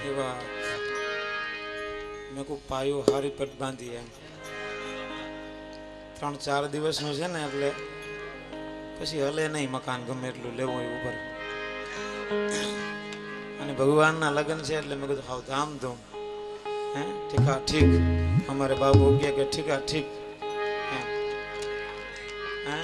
એવા મેં કોઈ પાયો હારી પટ બાંધી એમ 3-4 દિવસનું છે ને એટલે પછી હલે નહીં મકાન ગમે એટલું લેવું હોય ઉપર અને ભગવાનના લગ્ન છે એટલે મેં કીધું હાવ ધામધૂમ હે ઠીકા ઠીક અમારે બાબુ કે ઠીકા ઠીક હે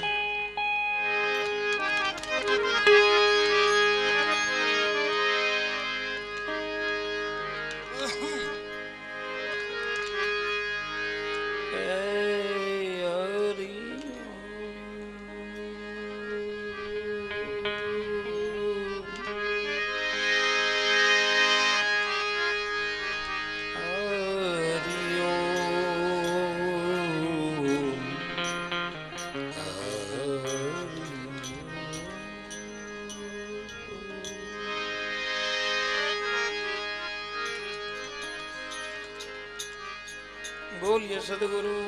बोलिए सदगुरु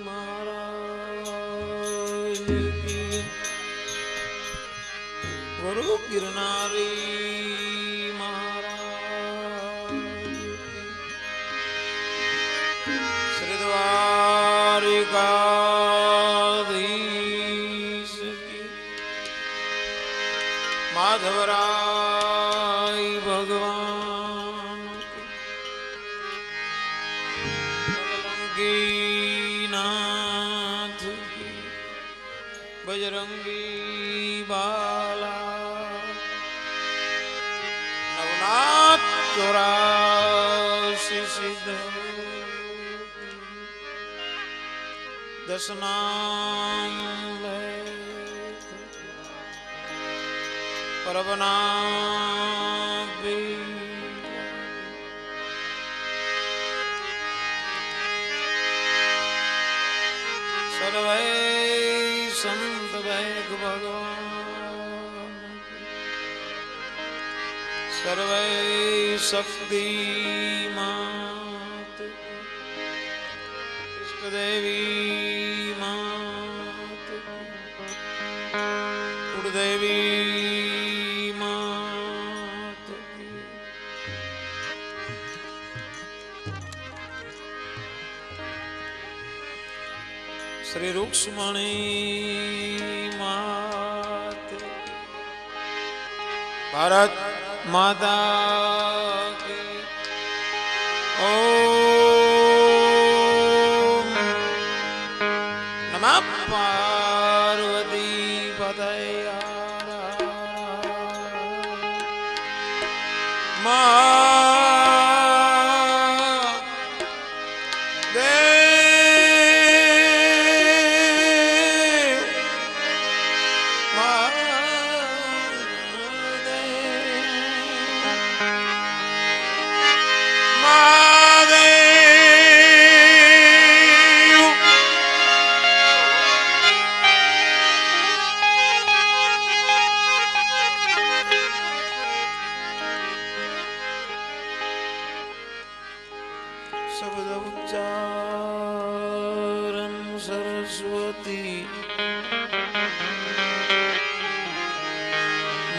महाराज की गुरु गिरनारी महाराज श्री द्वारिकाधीश की माधवराय भगवान नाथ की बजरंगी बाला नवनाथ 84 सिद्ध 10 नाम परबना सर्वे संत वैग भगवान सर्वे शक्ति मात इष्ट देवी मात कुलदेवी मात श्री रुक्ष्मणी मात भारत माता की ओम नमः पार्वती पतये शब्द उच्चारण सरस्वती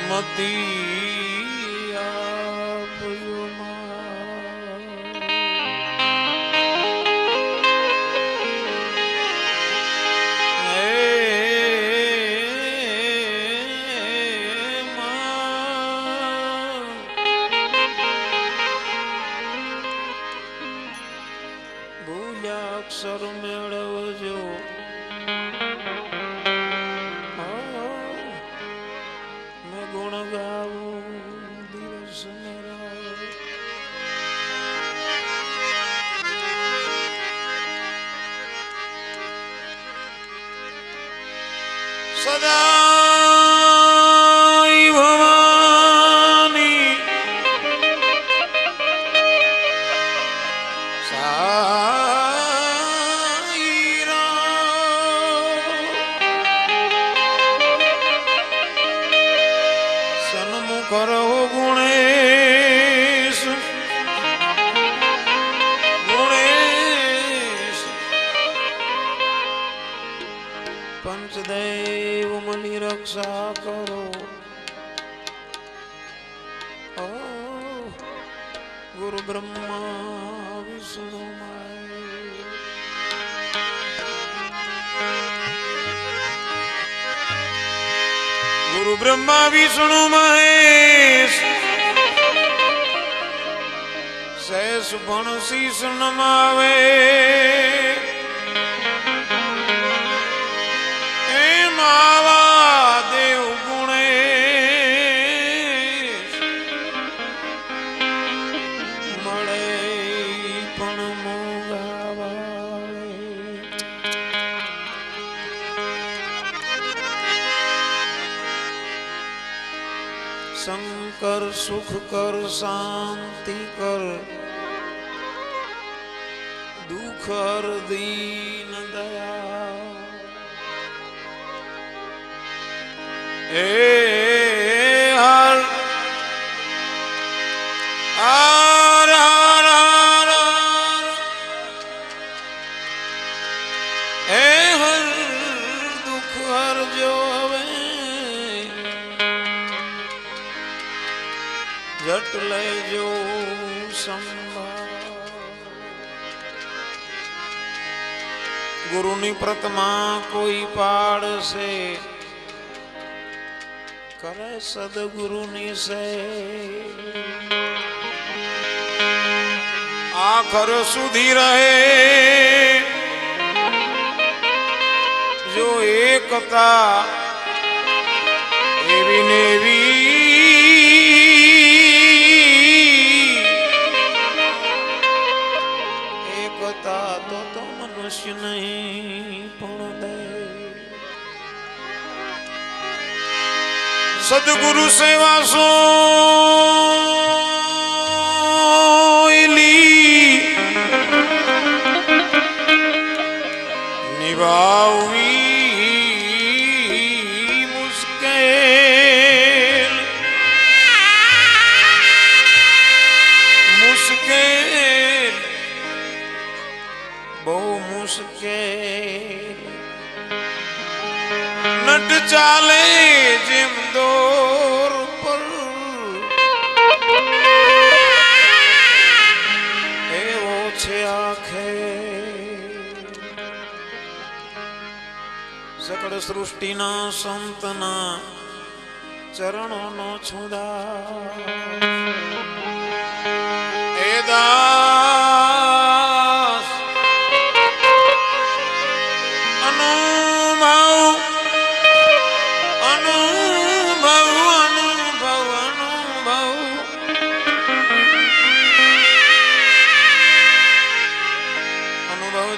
मती अक्षर मेळवजो मैं गुण गाऊं दिवस मेरा सदा भवानी करो गुणेश गुणेश पंचदेव मणि गुरु ब्रह्मा विष्णु गुरु ब्रह्मा विष्णु महेश सहस भण शीस नमावे ए मावा देव गुणे મળે પણ મોગાવાળે શંકર સુખ કર શાંતિ કર दुख हर दीन दया ए हर हर हर हर ए हर दुख हर जो जट ले जो संभाल गुरु नी प्रतिमा कोई पाड़ से करे सदगुरु नी से आखर सुधी रहे जो एकता एवी नेवी एकता तो मनुष्य नहीं पण दे सदगुरु सेवा सोईली निभावी मुश्किल मुश्किल बहु मुश्किल नट चाले जिम दौर पर एवो छे आखे सकल सृष्टि ना संतना चरणों नो छुदा एदा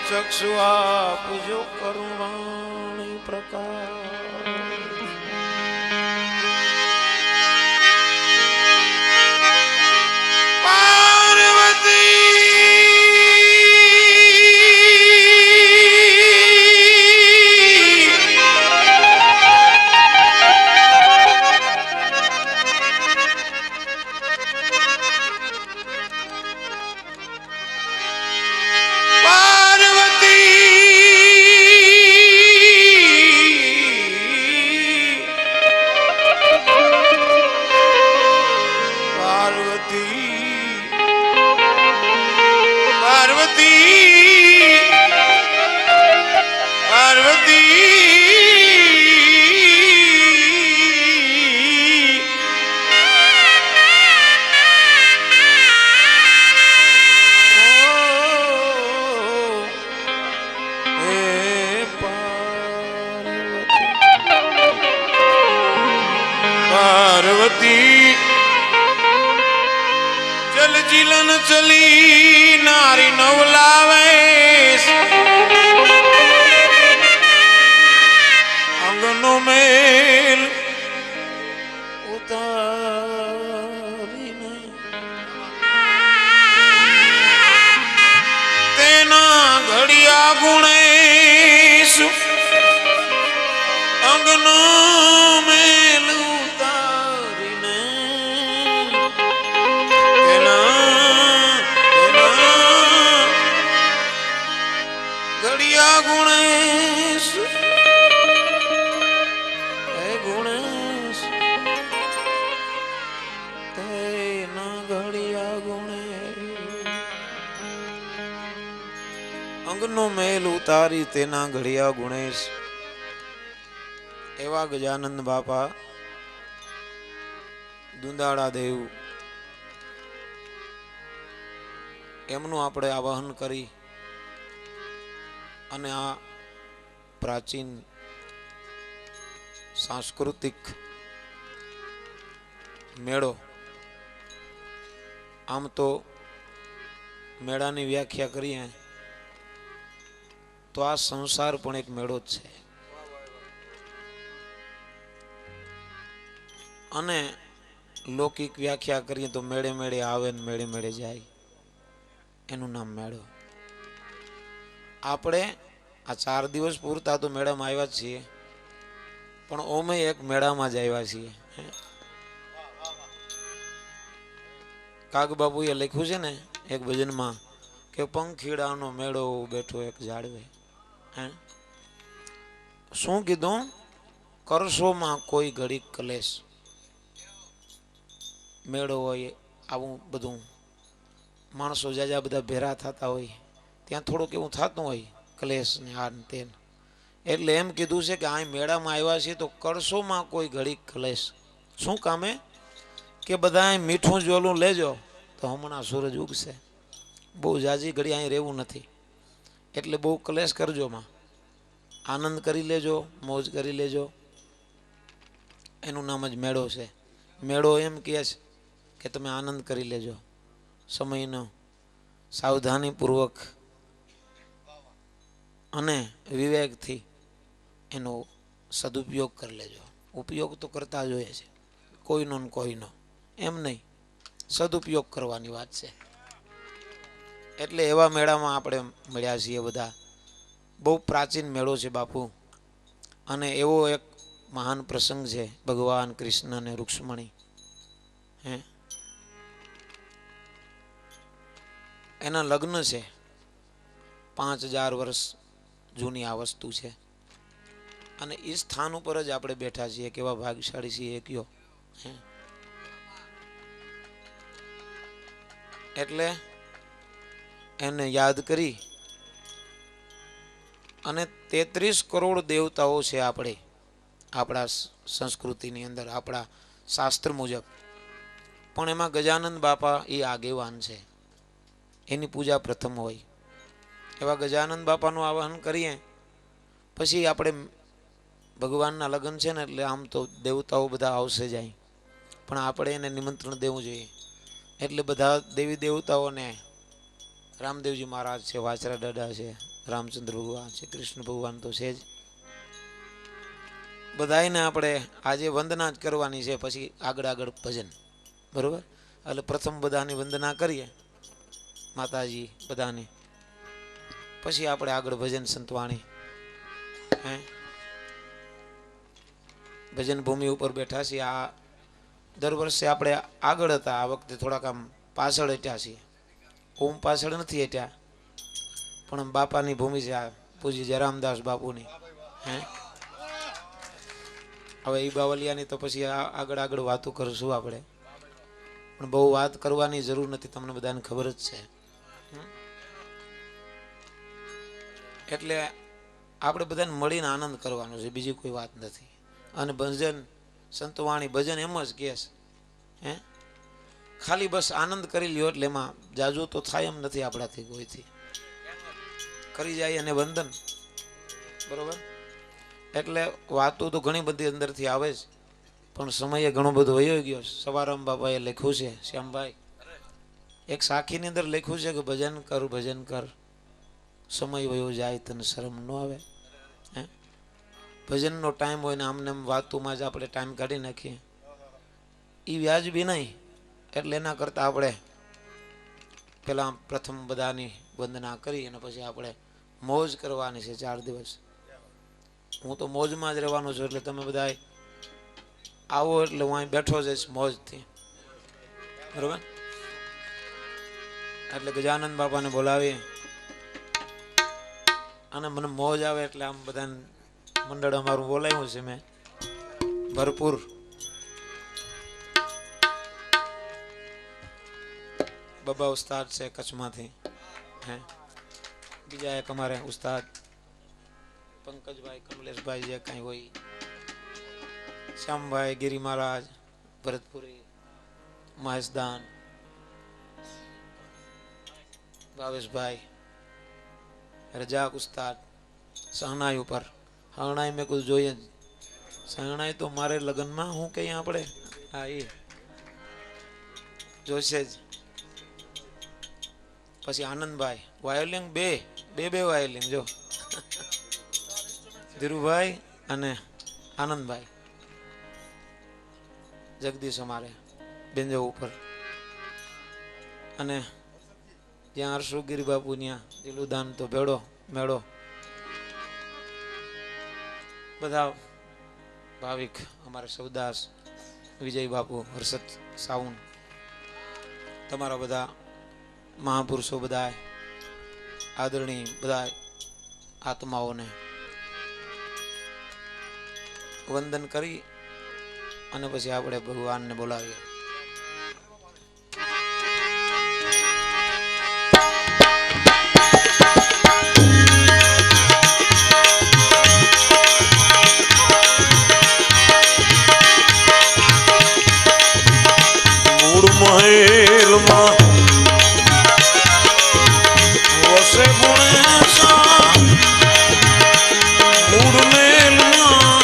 चक्षु आप जो करुणाणी प्रकाश पार्वती जल जिलन चली नारी नवलावे अंगनो मेल उतारीने तेना घड़िया गुणेश अंगनो मेल उतारीने तेना घड़िया गुणेश गुणेश तेना घड़िया गुणेश અંગનો મેલ ઉતારી તેના ઘડિયા ગુણેશ એવા ગજાનંદ બાપા દુંદાળા દેવ એમનું આપણે આવાહન કરી અને આ પ્રાચીન સાંસ્કૃતિક મેળો, આમ તો મેળાની વ્યાખ્યા કરીએ તો આ સંસાર પણ એક મેળો જ છે અને લૌકિક વ્યાખ્યા કરીએ તો મેળે મેળે આવે ને મેળે મેળે જાય, એનું નામ મેળો. આપણે આ 4 દિવસ પૂરતા તો મેળામાં આવ્યા છીએ, પણ ઓમે એક મેળામાં જ આવ્યા છીએ. કાગબાપુએ લખ્યું છે ને એક ભજનમાં કે પંખીડાનો મેળો બેઠો એક ઝાડવે. શું કીધું? કરશોમાં કોઈ ઘડીક કલેશ. મેળો હોય આવું બધું માણસો જાજા બધા ભેરા થતા હોય ત્યાં થોડુંક એવું થતું હોય કલેશ ને આ ને તે. એટલે એમ કીધું છે કે આ મેળામાં આવ્યા છીએ તો કરશોમાં કોઈ ઘડીક કલેશ. શું કામે? કે બધા મીઠું જોલું લેજો તો હમણાં સૂરજ ઉગશે. બહુ જાજી ઘડી અહીં રહેવું નથી, એટલે બહુ કલેશ કરજો માં, આનંદ કરી લેજો, મોજ કરી લેજો. એનું નામ જ મેળો છે. મેળો એમ કહે છે કે તમે આનંદ કરી લેજો, સમયનો સાવધાનીપૂર્વક અને વિવેકથી એનો સદુપયોગ કરી લેજો. ઉપયોગ તો કરતા જ હોય છે કોઈનો ને કોઈનો, એમ નહીં, સદુપયોગ કરવાની વાત છે. એટલે એવા મેળામાં આપણે મળ્યા છીએ બધા. બહુ પ્રાચીન મેળો છે બાપુ, અને એવો એક મહાન પ્રસંગ છે ભગવાન કૃષ્ણ અને રૂક્ષ્મણી. એના લગ્ન છે. 5000 વર્ષ જૂની આ વસ્તુ છે અને એ સ્થાન ઉપર જ આપણે બેઠા છીએ. કેવા ભાગ્યશાળી છીએ કયો. એટલે એને યાદ કરી અને 33 કરોડ દેવતાઓ છે આપણે આપણા સંસ્કૃતિની અંદર, આપણા શાસ્ત્ર મુજબ. પણ એમાં ગજાનંદ બાપા એ આગેવાન છે, એની પૂજા પ્રથમ હોય. એવા ગજાનંદ બાપાનું આવાહન કરીએ પછી આપણે ભગવાનના લગ્ન છે ને એટલે આમ તો દેવતાઓ બધા આવશે જાય, પણ આપણે એને નિમંત્રણ દેવું જોઈએ. એટલે બધા દેવી દેવતાઓને, રામદેવજી મહારાજ છે, વાછરા દાદા છે, રામચંદ્ર ભગવાન છે, કૃષ્ણ ભગવાન તો છે જ, બધાને આપણે આજે વંદના જ કરવાની છે. પછી આગળ આગળ ભજન, બરોબર? એટલે પ્રથમ બધાની વંદના કરીએ માતાજી બધાની, પછી આપણે આગળ ભજન સંતવાણી. ભજન ભૂમિ ઉપર બેઠા છીએ. આ દર વર્ષે આપણે આગળ હતા, આ વખતે થોડાક આમ પાછળ હટ્યા છીએ. ઓમ પાછળ નથી હટ્યા, પણ બાપાની ભૂમિ છે આ, પૂજ્ય જરામદાસ બાપુની. હવે એ બાવલિયાની તો પછી આગળ આગળ વાતો કરશું આપણે, પણ બહુ વાત કરવાની જરૂર નથી, તમને બધાને ખબર જ છે. એટલે આપણે બધાને મળીને આનંદ કરવાનો છે, બીજી કોઈ વાત નથી. અને ભજન સંતવાણી ભજન એમ જ કહે છે, ખાલી બસ આનંદ કરી લ્યો એટલે એમાં જાજુ તો થાય એમ નથી આપણાથી કોઈથી. કરી જાય અને વંદન, બરોબર? એટલે વાતો તો ઘણી બધી અંદરથી આવે જ, પણ સમયે ઘણો બધો વયો ગયો. સવારામ બાપાએ લખ્યું છે, શ્યામભાઈ, એક સાખીની અંદર લખ્યું છે કે ભજન કર ભજન કર, સમય વયો જાય તને શરમ ન આવે. ભજનનો ટાઈમ હોય ને આમને વાતોમાં જ આપણે ટાઈમ કાઢી નાખીએ, એ વ્યાજબી નહીં. એટલે એના કરતાં આપણે પહેલાં પ્રથમ બધાની વંદના કરી અને પછી આપણે મોજ કરવાની છે 4 દિવસ. હું તો મોજમાં જ રહેવાનો છું, એટલે તમે બધા આવો એટલે હું અહીં બેઠો જઈશ મોજથી, બરોબર? એટલે ગજાનંદ બાપાને બોલાવી અને મને મોજ આવે એટલે આમ બધાને મંડળ અમારું બોલાવ્યું છે મેં ભરપૂર. બાબા ઉસ્તાદ છે કચ્છમાંથી, બીજા એક અમારે ઉસ્તાદ પંકજભાઈ કમલેશભાઈ જે કાંઈ હોય, શ્યામભાઈ ગિરી મહારાજ ભરતપુરી, મહેશદાન, ભાવેશભાઈ, રજાક ઉસ્તાદ, શહનાઈ ઉપર શરણાઈ મેં કુછ જોઈએ જ. શરણાઈ તો મારે લગ્નમાં હું કહીએ આપણે, હા એ જોશે જ. પછી આનંદભાઈ વાયોલિન બે વાયોલિન જો ધીરુભાઈ અને આનંદભાઈ. જગદીશ અમારે બેન્જો ઉપર, અને જ્યાં હર્ષુગીરી બાપુ ત્યાં દિલુદાન તો ભેડો મેળો. બધા ભાવિક અમારે સૌદાસ, વિજય બાપુ, હર્ષદ સાઉન, તમારા બધા મહાપુરુષો બધા આદરણીય બધા આત્માઓને વંદન કરી અને પછી આપણે ભગવાનને બોલાવીએ. મૂળ મહેલમાં વસે ગુણેશા, મૂળ મહેલમાં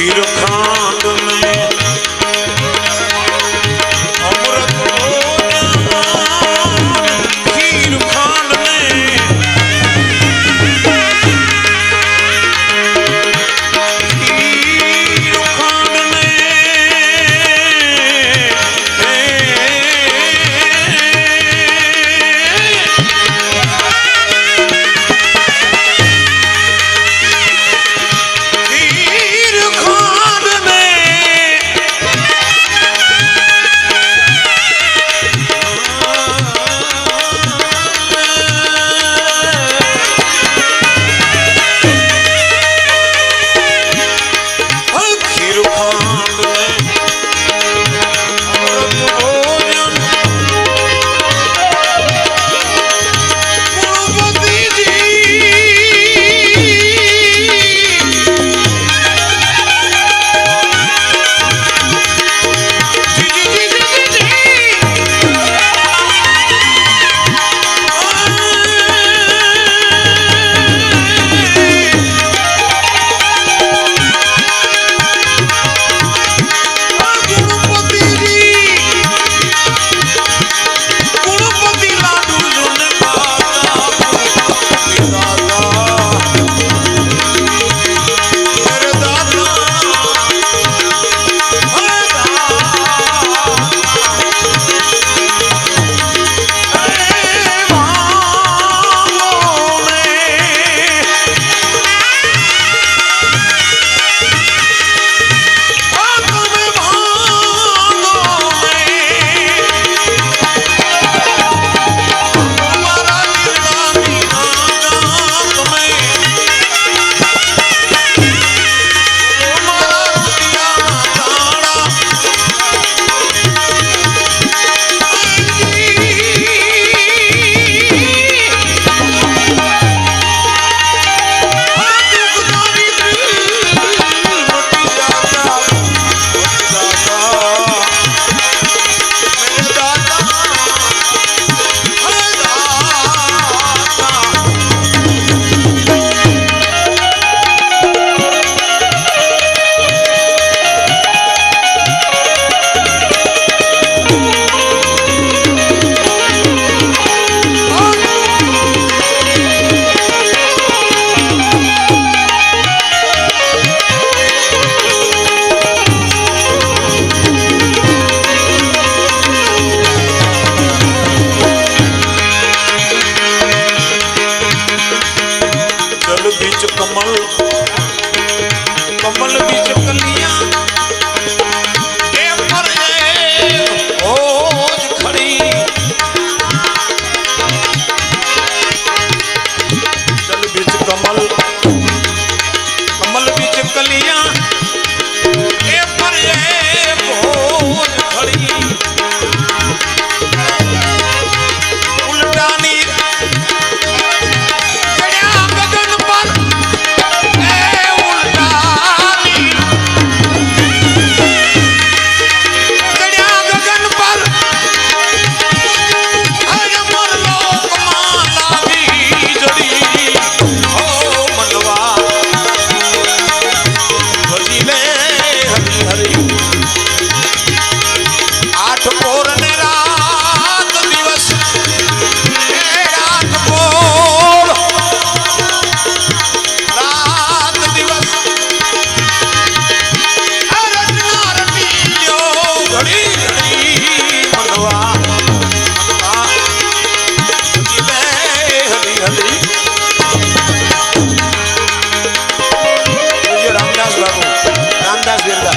खीर खांड में अमृत भोजन खीर खांड में खीर खांड में खीर खांड में खीर खांड में अमृत भोजन गुणवती जी गुणपति लाडू जुन खाता दादा मेरे दादा जल बीच कमल कमल बीच कलियां ए पर ओज खड़ी जल बीच कमल कमल बीच कलियां ए पर ओज खड़ी उल्टानी गगन पर उल्टानी गगन पर अमर लोक माला भी जड़ी हो मनवा भजीले हरि हरि आठ पोर ने रात दिवस रात पोर रात दिवस रटना रटियो घड़ी घड़ी मनवा भजीले हरि हरि ये रामदास बाबू रामदास बिरला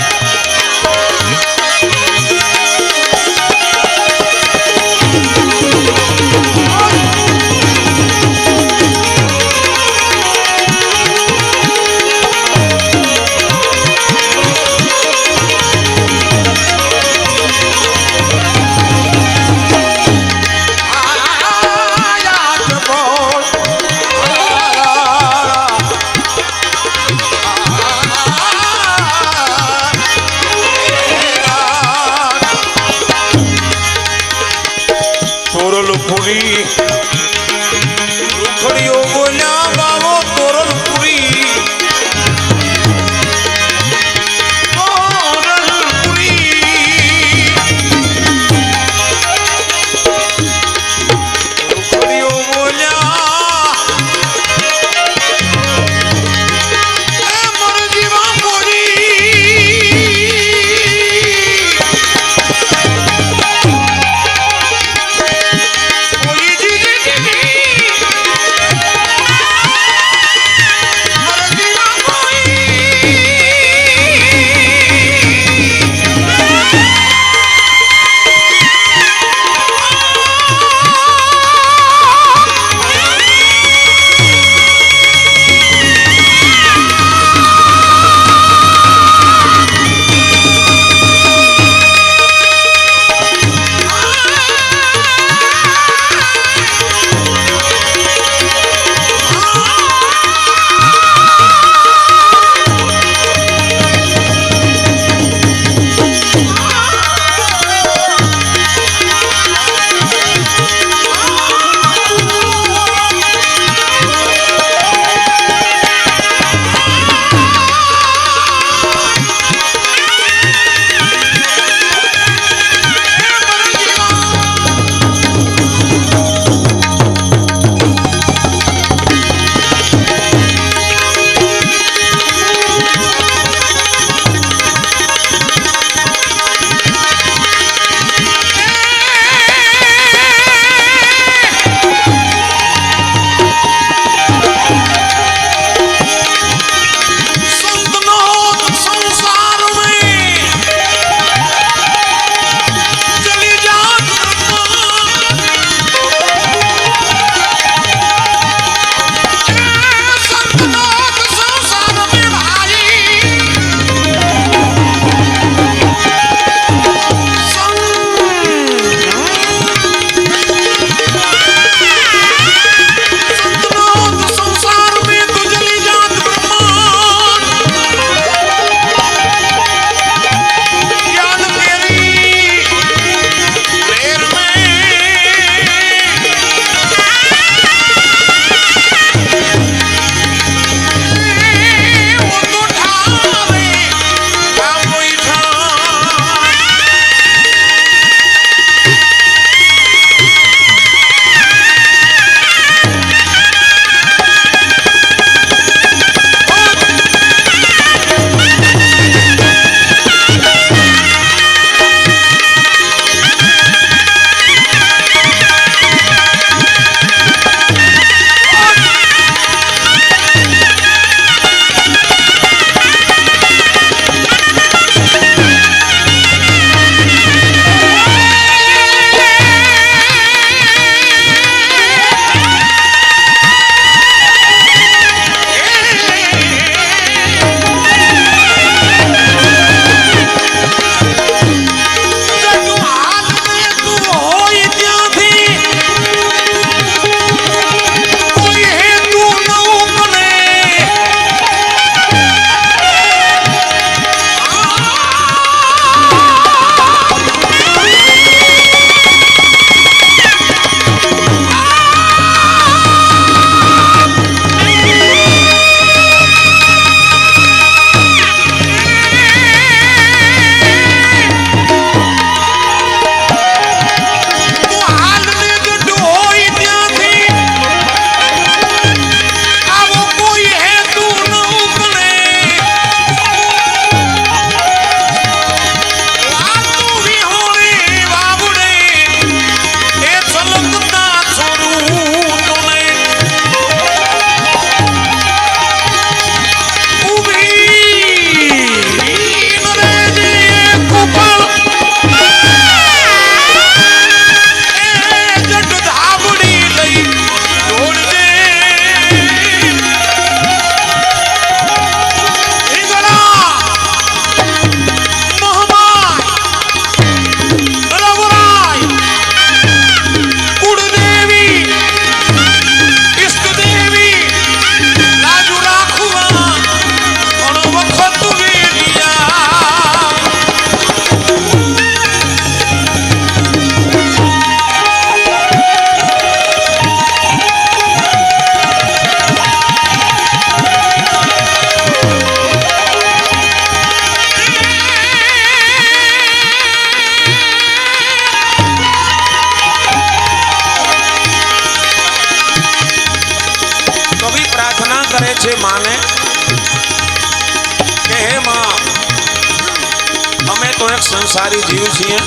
તો એક સંસારી જીવ છીએ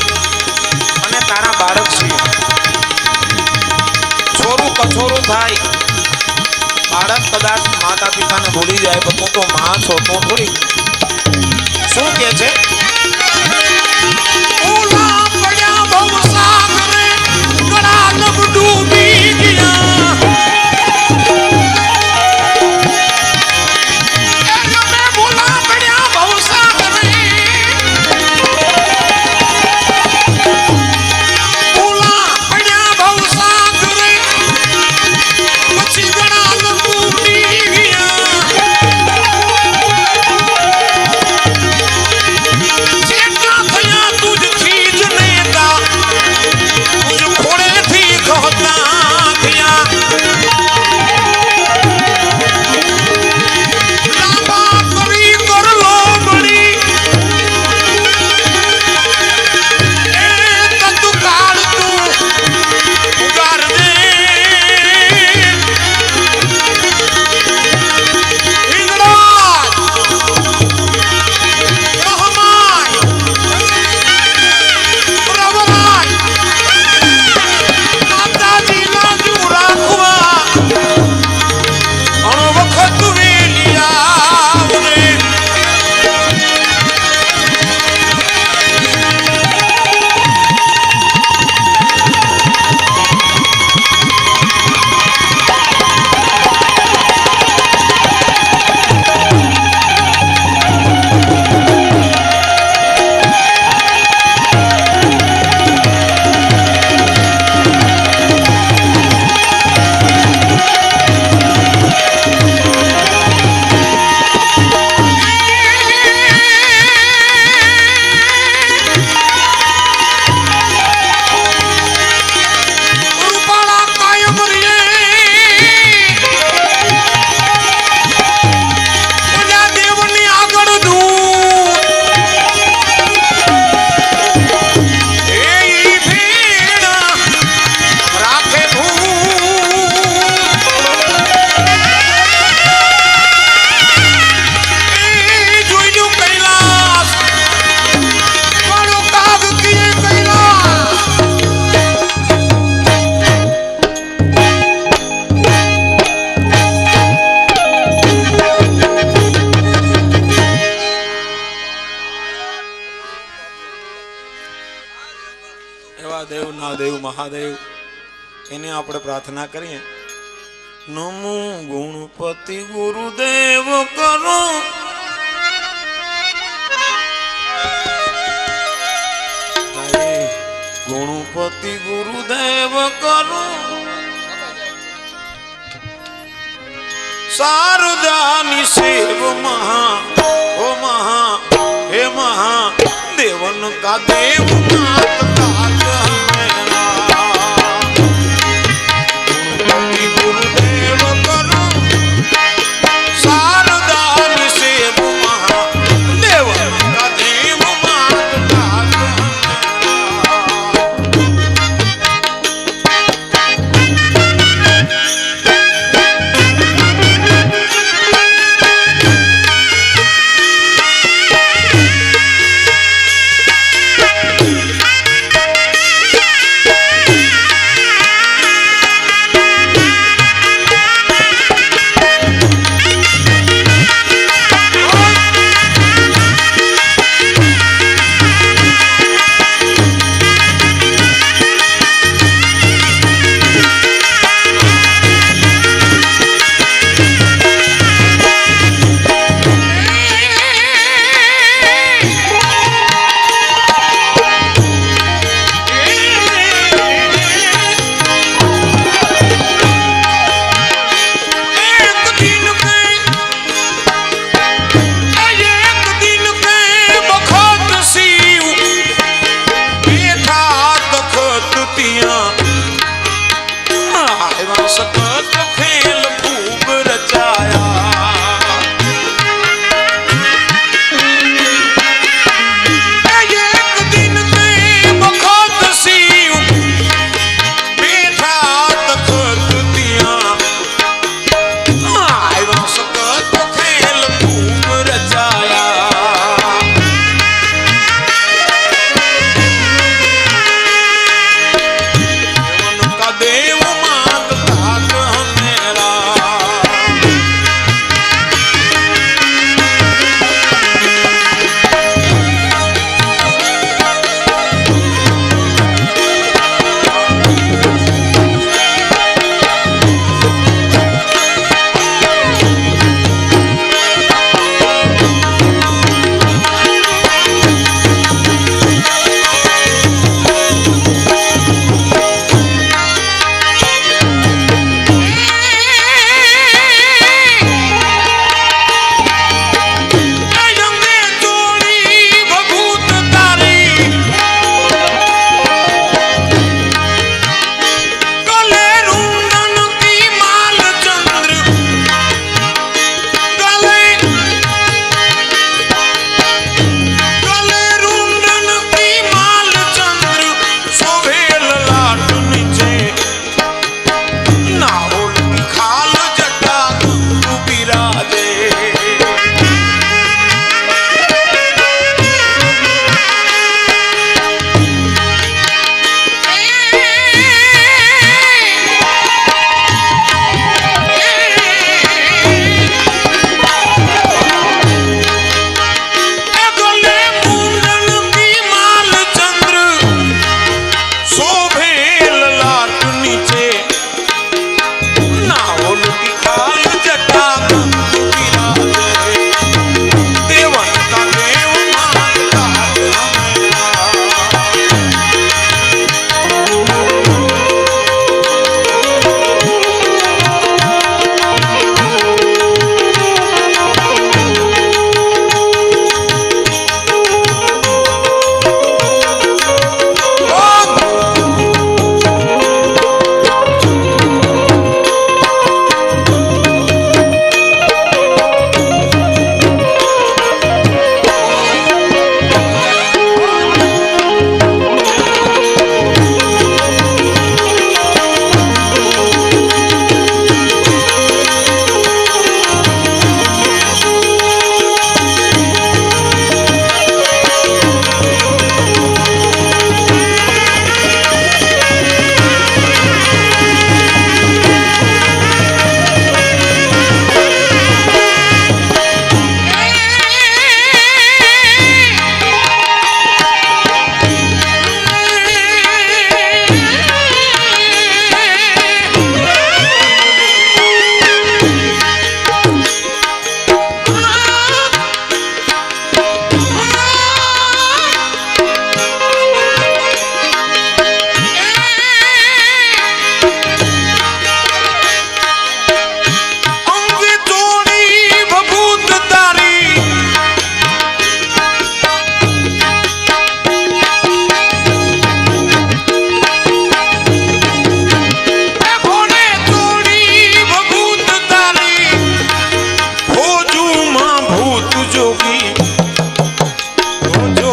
અને તારા બાળક છીએ. છોરું કછોરું થાય, બાળક કદાચ માતા પિતાને ભૂલી જાય, પણ તું તો માં છો, તું થોડી. શું કે છે? ઓલા પડ્યા ભવસાગરે, ગળા નભ ડૂબી ગયા. એ તમે ભૂલા પડ્યા ભવસાગરે, ભૂલા પડ્યા ભવસાગરે, પછી ગળા નભ ડૂબી ગયા. જેટલા થયા તુજથી જ નેતા, તુજ ખોળેથી કહતા થયા. લાંબા કરી કરલો મળી, એ તત્કાળ તું ઉગારજે. હિંગળાજ, મહમાય, પ્રવરાય, માતાજીના જુ રાખવા, ઘણો વખત વેલી આવજે. રૂપાળા કાયમ રહીએ, ઓલા દેવની આગળ દૂત, એ ઈ ભીડ રાખે ભૂત. એ જોઈલું કૈલાસ, કાળો કાગ કીએ કૈલાસ. એવા દેવ ના દેવ મહાદેવ, એને આપણે પ્રાર્થના કરીએ. નમો ગુણપતિ ગુરુદેવ કરો, હે ગુણપતિ ગુરુદેવ કરો, શારદાની સેવ મહા ઓ મહા હે મહા દેવન કા દેવ નાથ તાજ હમેરા. ગુણપતિ ગુરુદેવ કરો, શારદાની સેવ મહા દેવન કા દેવ નાથ તાજ હમેરા.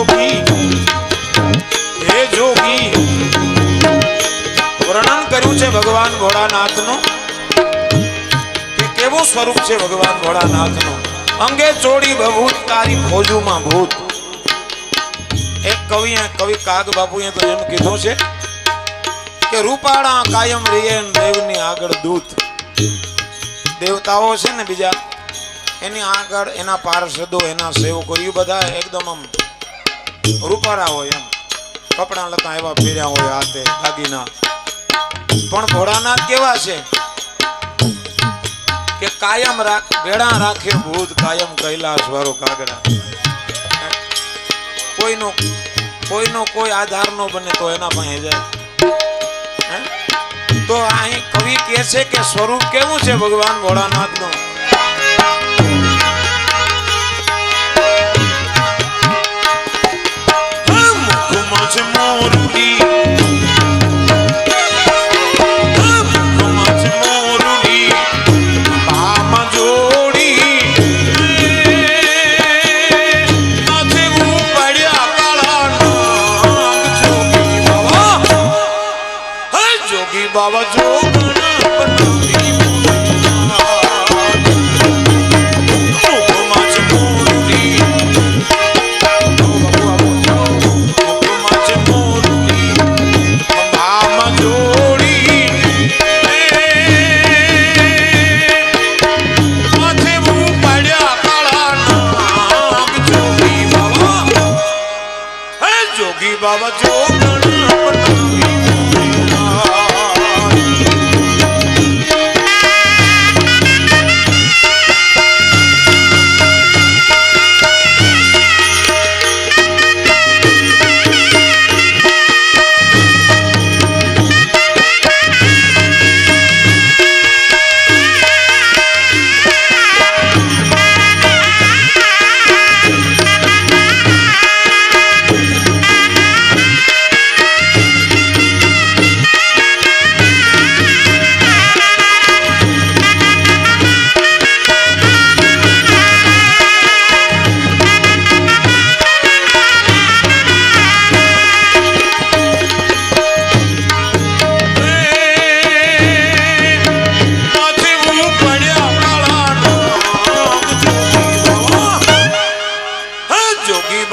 જોગી હે જોગી વર્ણન કર્યું છે ભગવાન ભોળાનાથનું કે કેવું સ્વરૂપ છે ભગવાન ભોળાનાથનું. અંગે ચોડી બભૂત તારી ફોજુમાં ભૂત. એક કવિ કાગ બાપુએ તો એમ કીધું છે કે રૂપાળા કાયમ રીએ દેવની આગળ દૂત. દેવતાઓ છે ને બીજા એની આગળ એના પાર્ષદો એના સેવકો એ બધા એકદમ આમ રૂપાળા હોય એમ કપડા લતા એવા ફેર્યા હોય હાથે દાગીના. પણ ભોળાનાથ કેવા છે કે કાયમ ભેળા રાખે ભૂત કાયમ કૈલાસ વાળો કાગડા. કોઈનો કોઈ આધાર નો બને તો એના પાસે જાય. તો અહીં કવિ કહે છે કે સ્વરૂપ કેવું છે ભગવાન ભોળાનાથ નું. મુખમાં છે મોરલી બાબા જો જોગી બાબા જો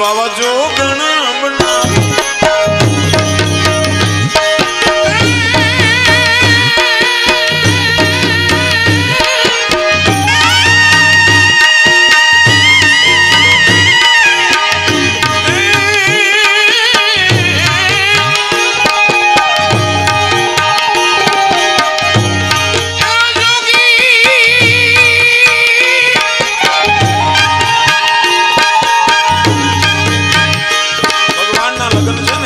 બાબા જો લગ્ન છે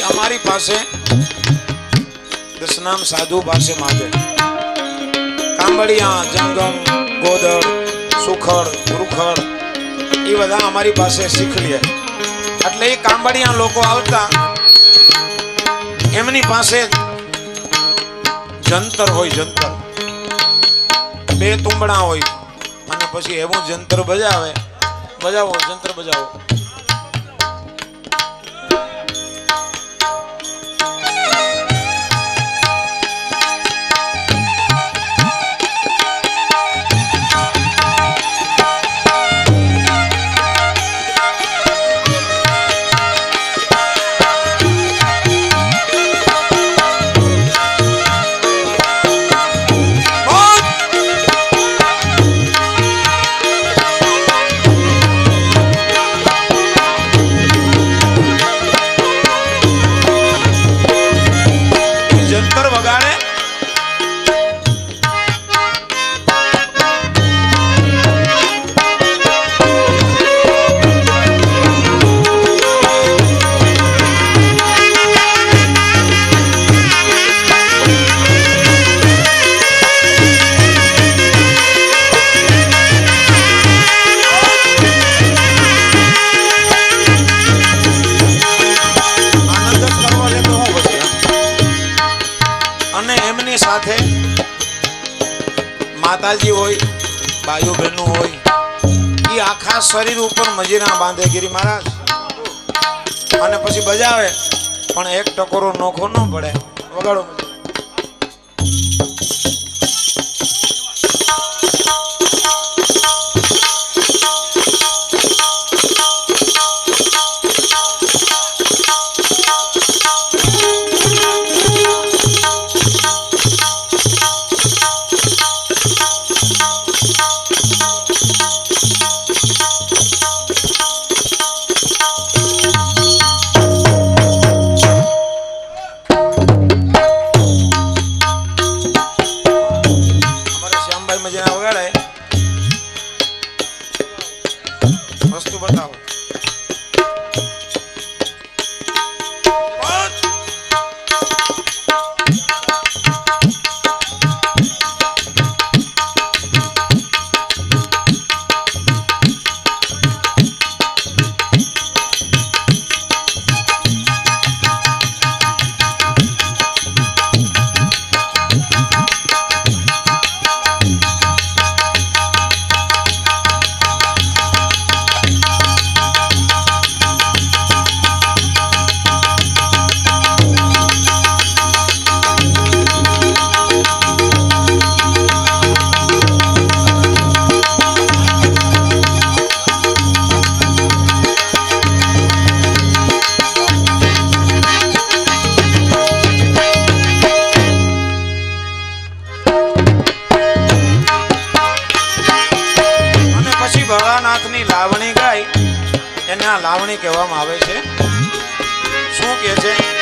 અમારી પાસે દસનામ સાધુ પાસે માગે કાંબળિયા જંગમ ગોદડ સુખડ રૂખડ એ બધા અમારી પાસે શીખલીએ એટલે એ કાંબળિયા લોકો આવતા એમની પાસે જંતર હોય જંતર બે તુંબડા હોય અને પછી એવું જંતર બજાવો જંતર બજાવો સાથે માતાજી હોય બાયુ બહેનો હોય એ આખા શરીર ઉપર મજીરા બાંધે ગિરી મહારાજ અને પછી બજાવે પણ એક ટકોરો નોખો ન પડે વગાડો વસ્તુ બતાવો ભોળાનાથની લાવણી ગાય એને આ લાવણી કહેવામાં આવે છે શું કહે છે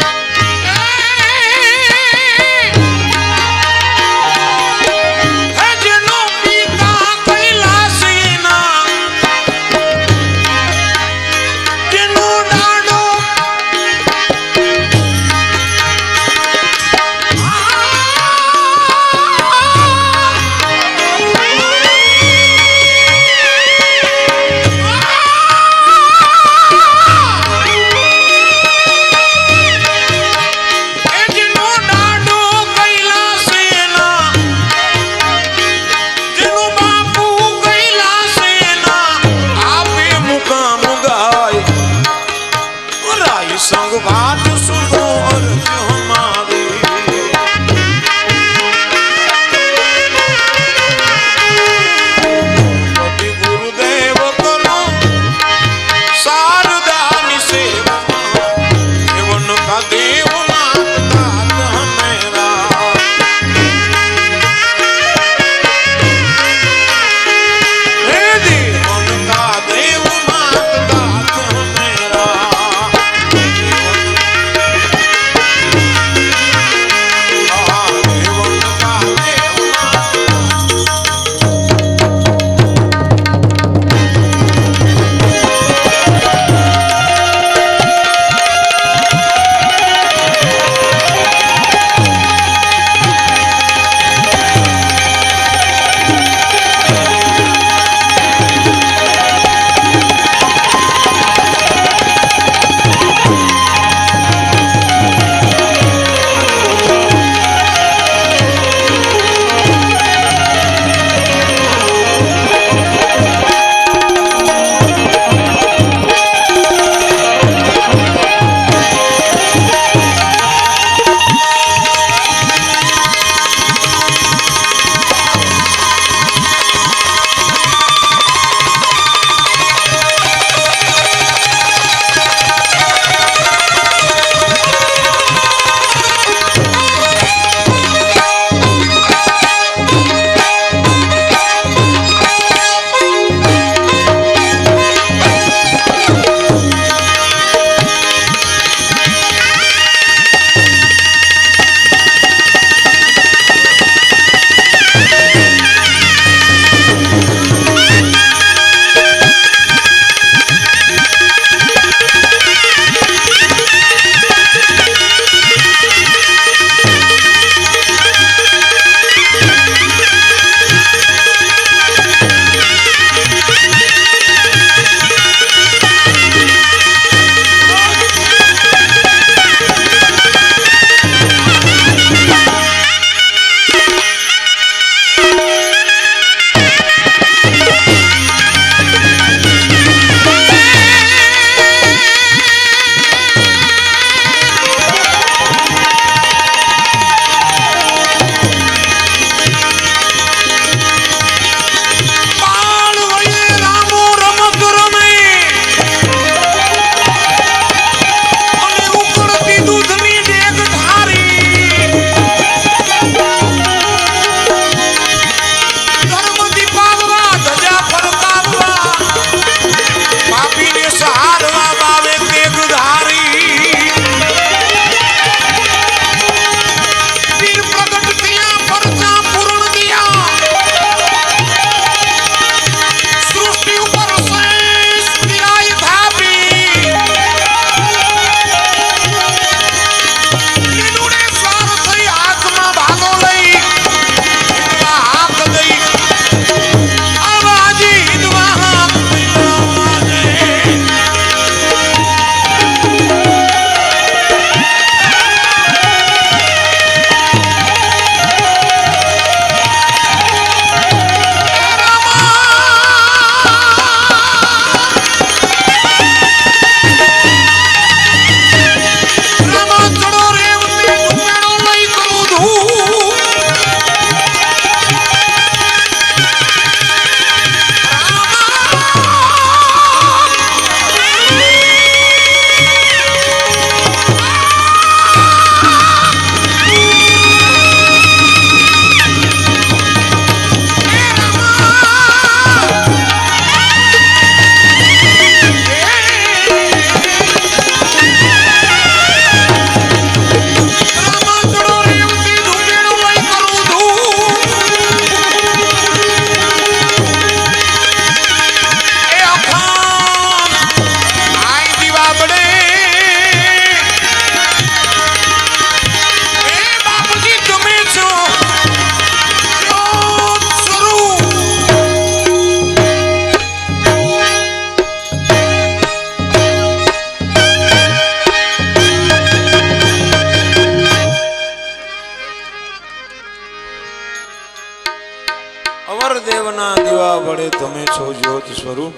તમે છો જ્યોત સ્વરૂપ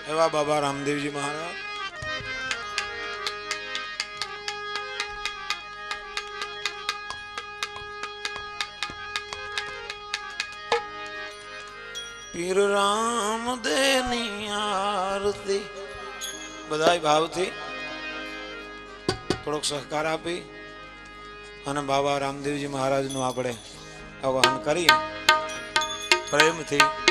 એવા બાબા રામદેવજી મહારાજ પીર રામદેવની આરતી બધાય ભાવથી થોડોક સહકાર આપી અને બાબા રામદેવજી મહારાજનું આપણે આવાહન કરી પ્રેમથી